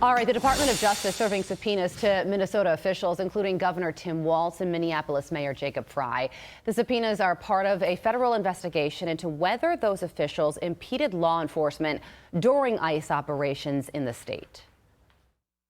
All right, the Department of Justice serving subpoenas to Minnesota officials, including Governor Tim Walz and Minneapolis Mayor Jacob Frey. The subpoenas are part of a federal investigation into whether those officials impeded law enforcement during ICE operations in the state.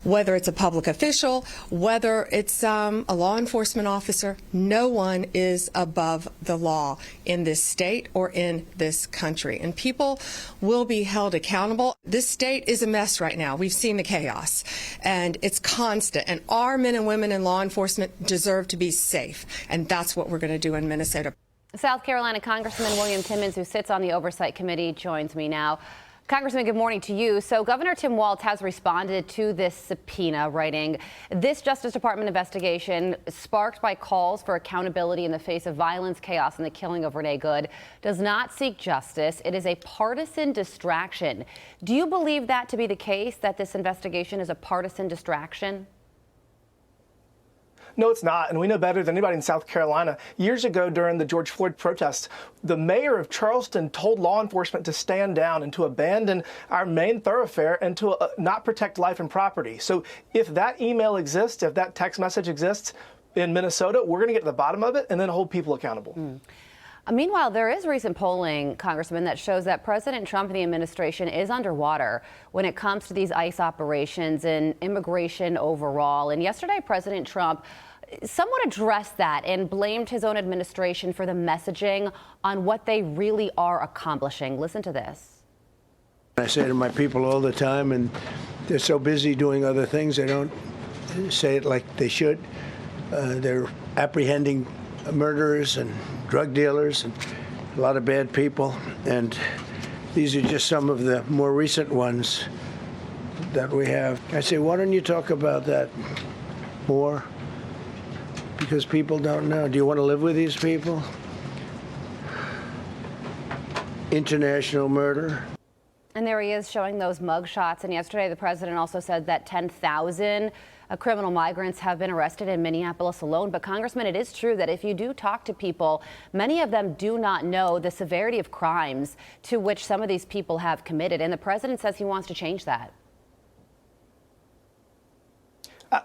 Whether it's a public official, whether it's a law enforcement officer, no one is above the law in this state or in this country. And people will be held accountable. This state is a mess right now. We've seen the chaos, and it's constant. And our men and women in law enforcement deserve to be safe. And that's what we're going to do in Minnesota. South Carolina Congressman William Timmons, who sits on the Oversight Committee, joins me now. Congressman, good morning to you. So Governor Tim Walz has responded to this subpoena, writing, "This Justice Department investigation, sparked by calls for accountability in the face of violence, chaos, and the killing of Renee Good, does not seek justice. It is a partisan distraction." Do you believe that to be the case, that this investigation is a partisan distraction? No, it's not, and we know better than anybody in South Carolina. Years ago, during the George Floyd protests, the mayor of Charleston told law enforcement to stand down and to abandon our main thoroughfare and to not protect life and property. So if that email exists, if that text message exists in Minnesota, we're going to get to the bottom of it and then hold people accountable. Meanwhile, there is recent polling, Congressman, that shows that President Trump and the administration is underwater when it comes to these ICE operations and immigration overall. And yesterday, President Trump somewhat addressed that and blamed his own administration for the messaging on what they really are accomplishing. Listen to this. I say to my people all the time, and they're so busy doing other things, they don't say it like they should. They're apprehending murderers and drug dealers and a lot of bad people, and these are just some of the more recent ones that we have. I say, why don't you talk about that more? Because people don't know. Do you want to live with these people? International murder. And there he is showing those mug shots. And yesterday, the president also said that 10,000 criminal migrants have been arrested in Minneapolis alone. But, Congressman, it is true that if you do talk to people, many of them do not know the severity of crimes to which some of these people have committed. And the president says he wants to change that.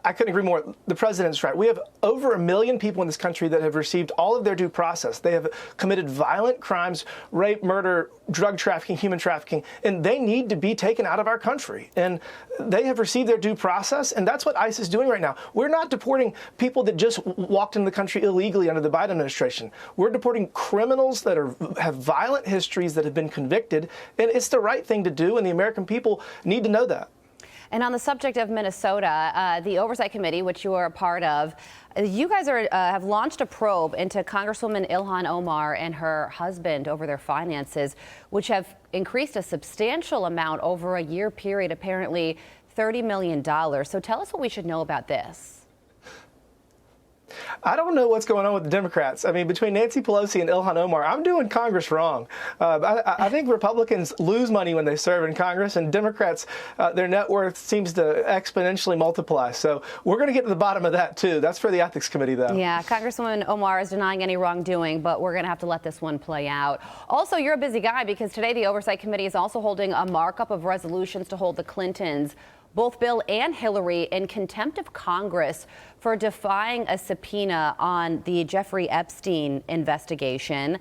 I couldn't agree more. The president's right. We have over 1 million people in this country that have received all of their due process. They have committed violent crimes, rape, murder, drug trafficking, human trafficking, and they need to be taken out of our country. And they have received their due process, and that's what ICE is doing right now. We're not deporting people that just walked into the country illegally under the Biden administration. We're deporting criminals that have violent histories that have been convicted, and it's the right thing to do, and the American people need to know that. And on the subject of Minnesota, the Oversight Committee, which you are a part of, you guys have launched a probe into Congresswoman Ilhan Omar and her husband over their finances, which have increased a substantial amount over a year period, apparently $30 million. So tell us what we should know about this. I don't know what's going on with the Democrats. I mean, between Nancy Pelosi and Ilhan Omar, I'm doing Congress wrong. I think Republicans lose money when they serve in Congress, and Democrats, their net worth seems to exponentially multiply. So we're going to get to the bottom of that, too. That's for the Ethics Committee, though. Yeah, Congresswoman Omar is denying any wrongdoing, but we're going to have to let this one play out. Also, you're a busy guy because today the Oversight Committee is also holding a markup of resolutions to hold the Clintons, both Bill and Hillary, in contempt of Congress for defying a subpoena on the Jeffrey Epstein investigation.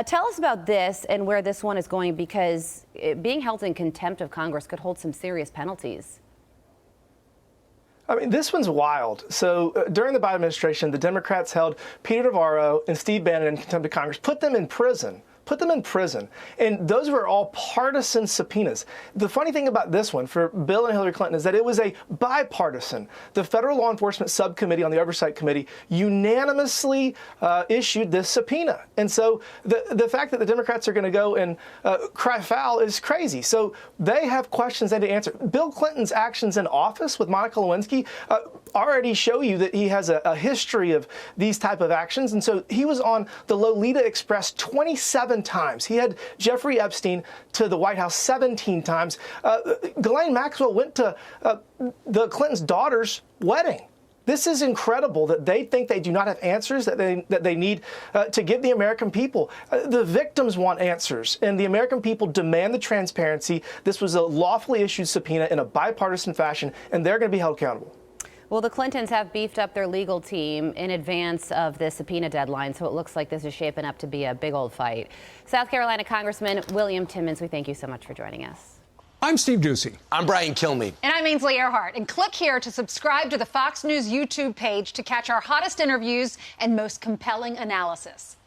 Tell us about this and where this one is going, because being held in contempt of Congress could hold some serious penalties. I mean, this one's wild. So during the Biden administration, the Democrats held Peter Navarro and Steve Bannon in contempt of Congress, put them in prison. And those were all partisan subpoenas. The funny thing about this one for Bill and Hillary Clinton is that it was a bipartisan. The Federal Law Enforcement Subcommittee on the Oversight Committee unanimously issued this subpoena. And so the fact that the Democrats are going to go and cry foul is crazy. So they have questions they need to answer. Bill Clinton's actions in office with Monica Lewinsky already show you that he has a history of these type of actions. And so he was on the Lolita Express 27 times. He had Jeffrey Epstein to the White House 17 times. Ghislaine Maxwell went to the Clintons' daughter's wedding. This is incredible that they think they do not have answers that they need to give the American people. The victims want answers, and the American people demand the transparency. This was a lawfully issued subpoena in a bipartisan fashion, and they're going to be held accountable. Well, the Clintons have beefed up their legal team in advance of the subpoena deadline, so it looks like this is shaping up to be a big old fight. South Carolina Congressman William Timmons, we thank you so much for joining us. I'm Steve Ducey. I'm Brian Kilmeade. And I'm Ainsley Earhart. And click here to subscribe to the Fox News YouTube page to catch our hottest interviews and most compelling analysis.